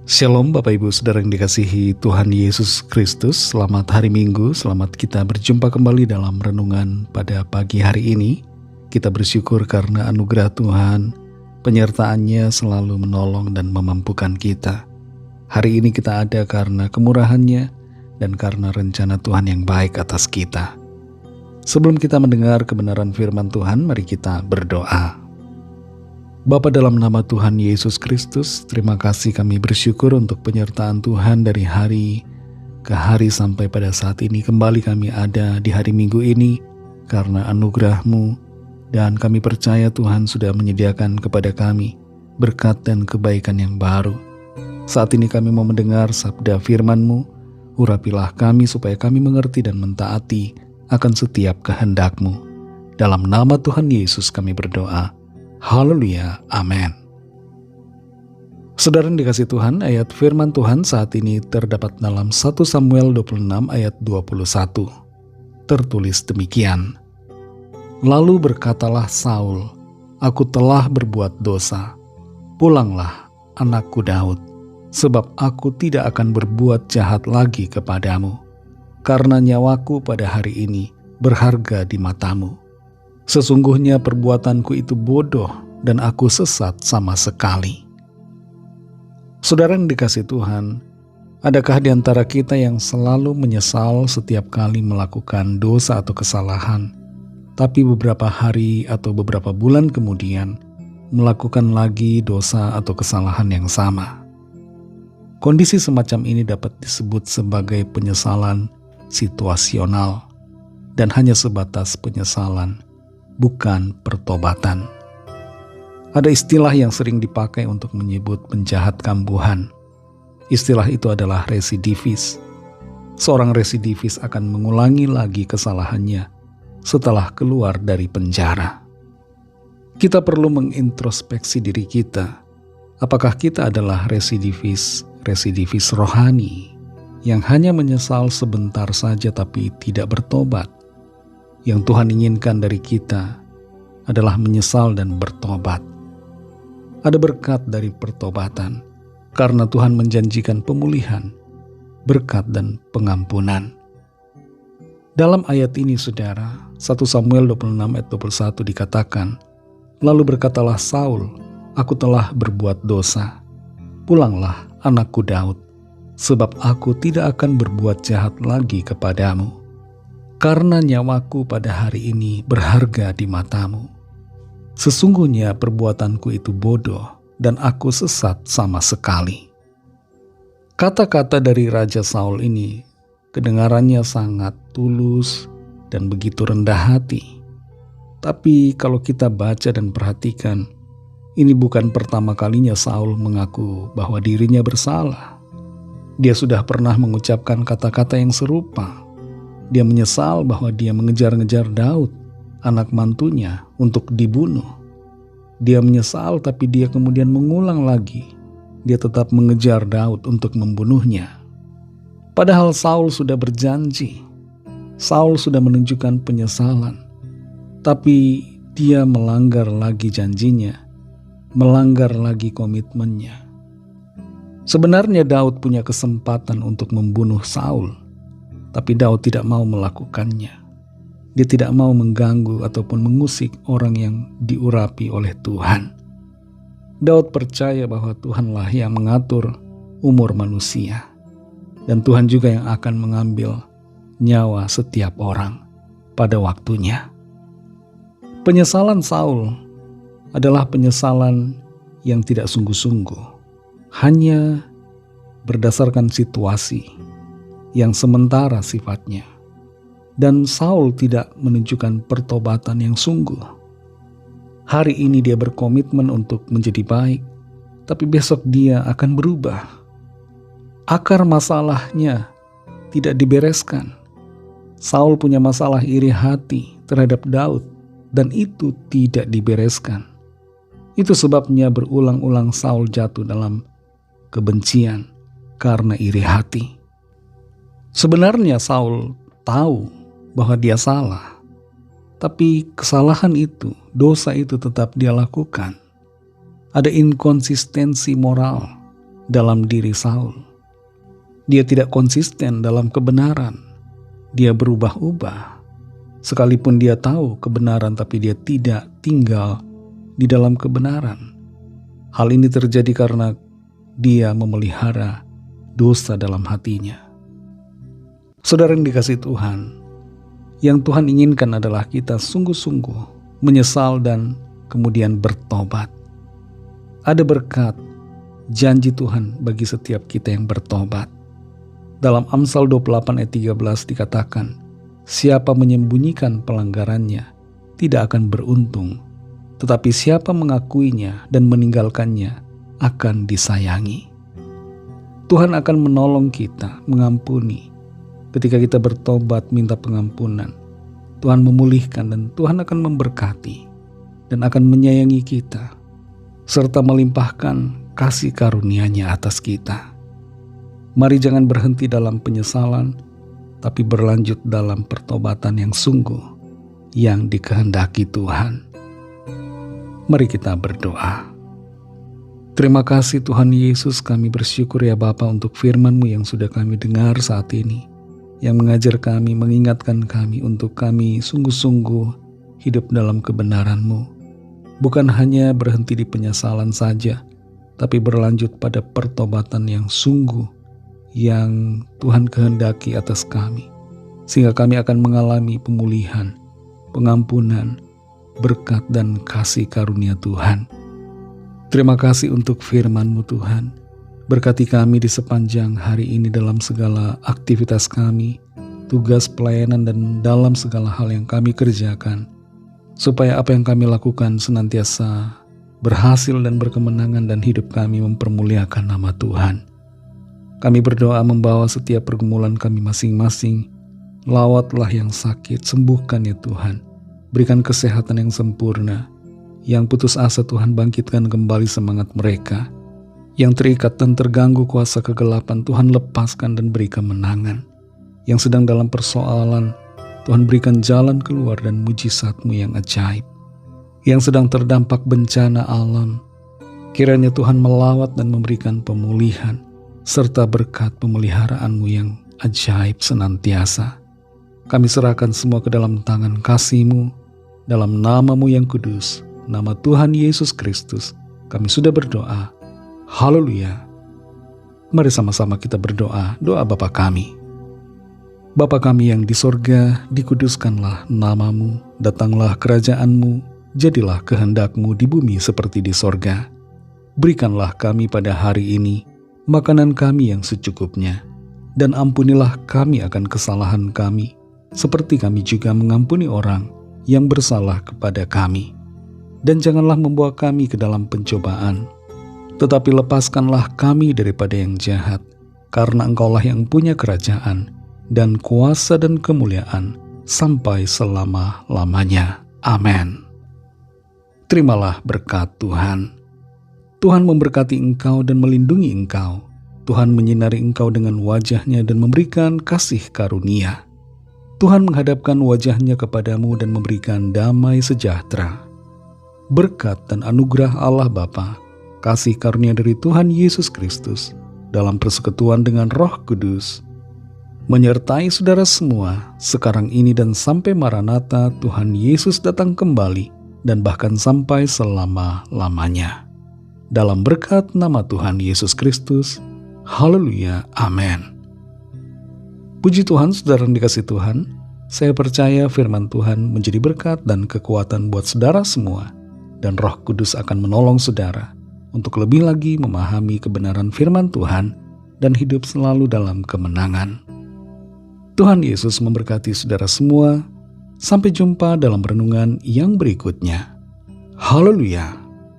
Shalom Bapak Ibu Saudara yang dikasihi Tuhan Yesus Kristus. Selamat hari Minggu, selamat kita berjumpa kembali dalam renungan pada pagi hari ini. Kita bersyukur karena anugerah Tuhan, penyertaan-Nya selalu menolong dan memampukan kita. Hari ini kita ada karena kemurahan-Nya dan karena rencana Tuhan yang baik atas kita. Sebelum kita mendengar kebenaran firman Tuhan, mari kita berdoa. Bapa, dalam nama Tuhan Yesus Kristus, terima kasih kami bersyukur untuk penyertaan Tuhan dari hari ke hari sampai pada saat ini. Kembali kami ada di hari Minggu ini karena anugerah-Mu, dan kami percaya Tuhan sudah menyediakan kepada kami berkat dan kebaikan yang baru. Saat ini kami mau mendengar sabda firman-Mu, urapilah kami supaya kami mengerti dan mentaati akan setiap kehendak-Mu. Dalam nama Tuhan Yesus kami berdoa. Haleluya, amin. Saudara yang dikasih Tuhan, ayat firman Tuhan saat ini terdapat dalam 1 Samuel 26 ayat 21. Tertulis demikian. Lalu berkatalah Saul, aku telah berbuat dosa. Pulanglah, anakku Daud, sebab aku tidak akan berbuat jahat lagi kepadamu, karena nyawaku pada hari ini berharga di matamu. Sesungguhnya perbuatanku itu bodoh dan aku sesat sama sekali. Saudara yang dikasih Tuhan, adakah di antara kita yang selalu menyesal setiap kali melakukan dosa atau kesalahan, tapi beberapa hari atau beberapa bulan kemudian melakukan lagi dosa atau kesalahan yang sama? Kondisi semacam ini dapat disebut sebagai penyesalan situasional dan hanya sebatas penyesalan, bukan pertobatan. Ada istilah yang sering dipakai untuk menyebut penjahat kambuhan. Istilah itu adalah residivis. Seorang residivis akan mengulangi lagi kesalahannya setelah keluar dari penjara. Kita perlu mengintrospeksi diri kita. Apakah kita adalah residivis rohani yang hanya menyesal sebentar saja tapi tidak bertobat? Yang Tuhan inginkan dari kita adalah menyesal dan bertobat. Ada berkat dari pertobatan, karena Tuhan menjanjikan pemulihan, berkat dan pengampunan. Dalam ayat ini saudara, 1 Samuel 26 ayat 21 dikatakan, lalu berkatalah Saul, aku telah berbuat dosa. Pulanglah, anakku Daud, sebab aku tidak akan berbuat jahat lagi kepadamu, karena nyawaku pada hari ini berharga di matamu. Sesungguhnya perbuatanku itu bodoh dan aku sesat sama sekali. Kata-kata dari Raja Saul ini kedengarannya sangat tulus dan begitu rendah hati. Tapi kalau kita baca dan perhatikan, ini bukan pertama kalinya Saul mengaku bahwa dirinya bersalah. Dia sudah pernah mengucapkan kata-kata yang serupa. Dia menyesal bahwa dia mengejar-ngejar Daud, anak mantunya, untuk dibunuh. Dia menyesal tapi dia kemudian mengulang lagi. Dia tetap mengejar Daud untuk membunuhnya. Padahal Saul sudah berjanji. Saul sudah menunjukkan penyesalan. Tapi dia melanggar lagi janjinya. Melanggar lagi komitmennya. Sebenarnya Daud punya kesempatan untuk membunuh Saul. Tapi Daud tidak mau melakukannya. Dia tidak mau mengganggu ataupun mengusik orang yang diurapi oleh Tuhan. Daud percaya bahwa Tuhanlah yang mengatur umur manusia. Dan Tuhan juga yang akan mengambil nyawa setiap orang pada waktunya. Penyesalan Saul adalah penyesalan yang tidak sungguh-sungguh. Hanya berdasarkan situasi yang sementara sifatnya. Dan Saul tidak menunjukkan pertobatan yang sungguh. Hari ini dia berkomitmen untuk menjadi baik, tapi besok dia akan berubah. Akar masalahnya tidak dibereskan. Saul punya masalah iri hati terhadap Daud, dan itu tidak dibereskan. Itu sebabnya berulang-ulang Saul jatuh dalam kebencian karena iri hati. Sebenarnya Saul tahu bahwa dia salah, tapi kesalahan itu, dosa itu tetap dia lakukan. Ada inkonsistensi moral dalam diri Saul. Dia tidak konsisten dalam kebenaran. Dia berubah-ubah. Sekalipun dia tahu kebenaran, tapi dia tidak tinggal di dalam kebenaran. Hal ini terjadi karena dia memelihara dosa dalam hatinya. Saudara yang dikasihi Tuhan, yang Tuhan inginkan adalah kita sungguh-sungguh menyesal dan kemudian bertobat. Ada berkat janji Tuhan bagi setiap kita yang bertobat. Dalam Amsal 28 ayat 13 dikatakan, siapa menyembunyikan pelanggarannya tidak akan beruntung, tetapi siapa mengakuinya dan meninggalkannya akan disayangi. Tuhan akan menolong kita, mengampuni. Ketika kita bertobat minta pengampunan, Tuhan memulihkan dan Tuhan akan memberkati dan akan menyayangi kita, serta melimpahkan kasih karunia-Nya atas kita. Mari jangan berhenti dalam penyesalan, tapi berlanjut dalam pertobatan yang sungguh, yang dikehendaki Tuhan. Mari kita berdoa. Terima kasih Tuhan Yesus, kami bersyukur ya Bapa untuk firman-Mu yang sudah kami dengar saat ini, yang mengajar kami, mengingatkan kami untuk kami sungguh-sungguh hidup dalam kebenaran-Mu. Bukan hanya berhenti di penyesalan saja, tapi berlanjut pada pertobatan yang sungguh, yang Tuhan kehendaki atas kami, sehingga kami akan mengalami pemulihan, pengampunan, berkat dan kasih karunia Tuhan. Terima kasih untuk firman-Mu Tuhan. Berkati kami di sepanjang hari ini dalam segala aktivitas kami, tugas pelayanan dan dalam segala hal yang kami kerjakan, supaya apa yang kami lakukan senantiasa berhasil dan berkemenangan dan hidup kami mempermuliakan nama Tuhan. Kami berdoa membawa setiap pergumulan kami masing-masing. Lawatlah yang sakit, sembuhkan ya Tuhan. Berikan kesehatan yang sempurna. Yang putus asa Tuhan bangkitkan kembali semangat mereka. Yang terikat dan terganggu kuasa kegelapan Tuhan lepaskan dan beri kemenangan. Yang sedang dalam persoalan Tuhan berikan jalan keluar dan mujizat-Mu yang ajaib. Yang sedang terdampak bencana alam, kiranya Tuhan melawat dan memberikan pemulihan, serta berkat pemeliharaan-Mu yang ajaib senantiasa. Kami serahkan semua ke dalam tangan kasih-Mu, dalam nama-Mu yang kudus, nama Tuhan Yesus Kristus, kami sudah berdoa. Haleluya. Mari sama-sama kita berdoa, doa Bapa kami. Bapa kami yang di sorga, dikuduskanlah nama-Mu, datanglah kerajaan-Mu, jadilah kehendak-Mu di bumi seperti di sorga. Berikanlah kami pada hari ini makanan kami yang secukupnya, dan ampunilah kami akan kesalahan kami, seperti kami juga mengampuni orang yang bersalah kepada kami. Dan janganlah membawa kami ke dalam pencobaan, tetapi lepaskanlah kami daripada yang jahat, karena Engkaulah yang punya kerajaan, dan kuasa dan kemuliaan, sampai selama-lamanya. Amin. Terimalah berkat Tuhan. Tuhan memberkati engkau dan melindungi engkau. Tuhan menyinari engkau dengan wajah-Nya dan memberikan kasih karunia. Tuhan menghadapkan wajah-Nya kepadamu dan memberikan damai sejahtera. Berkat dan anugerah Allah Bapa, kasih karunia dari Tuhan Yesus Kristus, dalam persekutuan dengan Roh Kudus, menyertai saudara semua, sekarang ini dan sampai Maranatha Tuhan Yesus datang kembali, dan bahkan sampai selama-lamanya. Dalam berkat nama Tuhan Yesus Kristus, haleluya, amin. Puji Tuhan, saudara yang dikasihi Tuhan, saya percaya firman Tuhan menjadi berkat dan kekuatan buat saudara semua, dan Roh Kudus akan menolong saudara untuk lebih lagi memahami kebenaran firman Tuhan dan hidup selalu dalam kemenangan. Tuhan Yesus memberkati saudara semua. Sampai jumpa dalam renungan yang berikutnya. Haleluya.